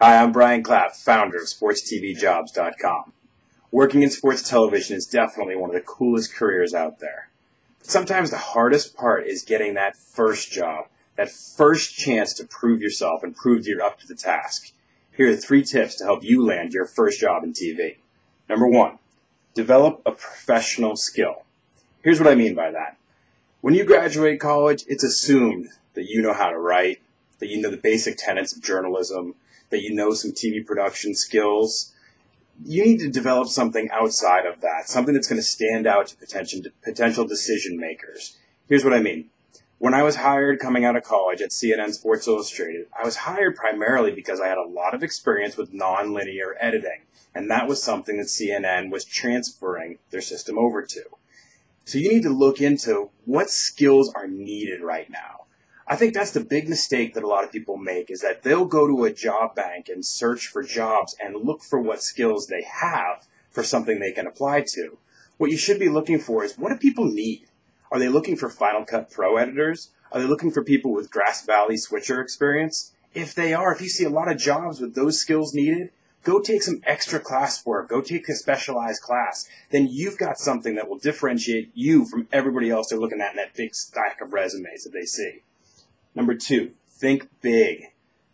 Hi, I'm Brian Clapp, founder of SportsTVJobs.com. Working in sports television is definitely one of the coolest careers out there. But sometimes the hardest part is getting that first job, that first chance to prove yourself and prove you're up to the task. Here are 3 tips to help you land your first job in TV. Number 1, develop a professional skill. Here's what I mean by that. When you graduate college, it's assumed that you know how to write, that you know the basic tenets of journalism, that you know some TV production skills. You need to develop something outside of that, something that's going to stand out to potential decision makers. Here's what I mean. When I was hired coming out of college at CNN Sports Illustrated, I was hired primarily because I had a lot of experience with non-linear editing, and that was something that CNN was transferring their system over to. So you need to look into what skills are needed right now. I think that's the big mistake that a lot of people make, is that they'll go to a job bank and search for jobs and look for what skills they have for something they can apply to. What you should be looking for is, what do people need? Are they looking for Final Cut Pro editors? Are they looking for people with Grass Valley switcher experience? If they are, if you see a lot of jobs with those skills needed, go take some extra classwork, go take a specialized class. Then you've got something that will differentiate you from everybody else they're looking at in that big stack of resumes that they see. Number 2, think big.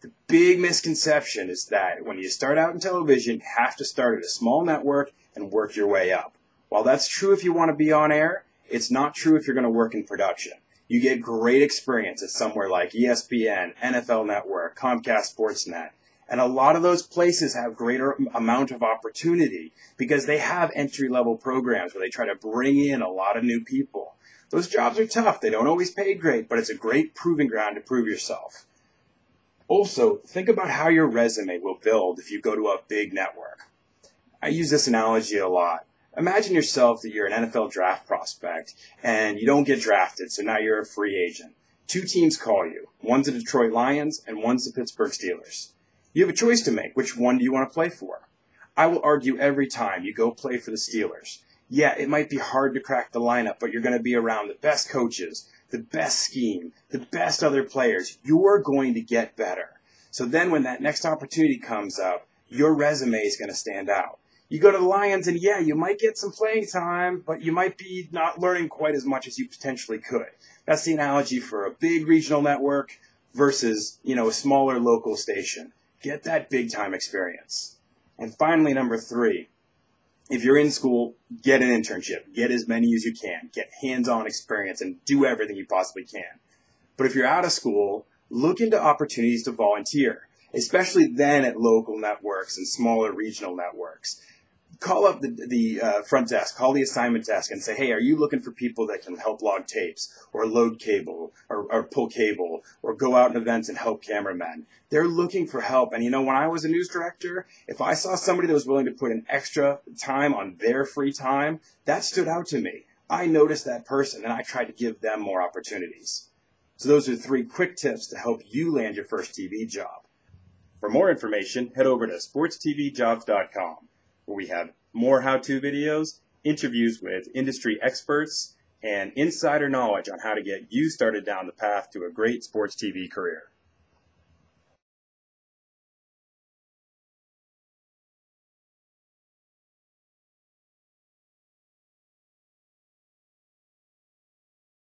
The big misconception is that when you start out in television, you have to start at a small network and work your way up. While that's true if you want to be on air, it's not true if you're going to work in production. You get great experience at somewhere like ESPN, NFL Network, Comcast Sportsnet. And a lot of those places have greater amount of opportunity because they have entry-level programs where they try to bring in a lot of new people. Those jobs are tough. They don't always pay great, but it's a great proving ground to prove yourself. Also, think about how your resume will build if you go to a big network. I use this analogy a lot. Imagine yourself that you're an NFL draft prospect and you don't get drafted, so now you're a free agent. 2 teams call you. One's the Detroit Lions and one's the Pittsburgh Steelers. You have a choice to make. Which one do you want to play for? I will argue every time you go play for the Steelers. Yeah, it might be hard to crack the lineup, but you're going to be around the best coaches, the best scheme, the best other players. You're going to get better. So then when that next opportunity comes up, your resume is going to stand out. You go to the Lions and yeah, you might get some playing time, but you might be not learning quite as much as you potentially could. That's the analogy for a big regional network versus, a smaller local station. Get that big time experience. And finally, number 3. If you're in school, get an internship. Get as many as you can. Get hands-on experience and do everything you possibly can. But if you're out of school, look into opportunities to volunteer, especially then at local networks and smaller regional networks. Call up the front desk, call the assignment desk and say, hey, are you looking for people that can help log tapes or load cable or pull cable or go out in events and help cameramen? They're looking for help. And when I was a news director, if I saw somebody that was willing to put in extra time on their free time, that stood out to me. I noticed that person and I tried to give them more opportunities. So those are 3 quick tips to help you land your first TV job. For more information, head over to SportsTVJobs.com. where we have more how-to videos, interviews with industry experts, and insider knowledge on how to get you started down the path to a great sports TV career.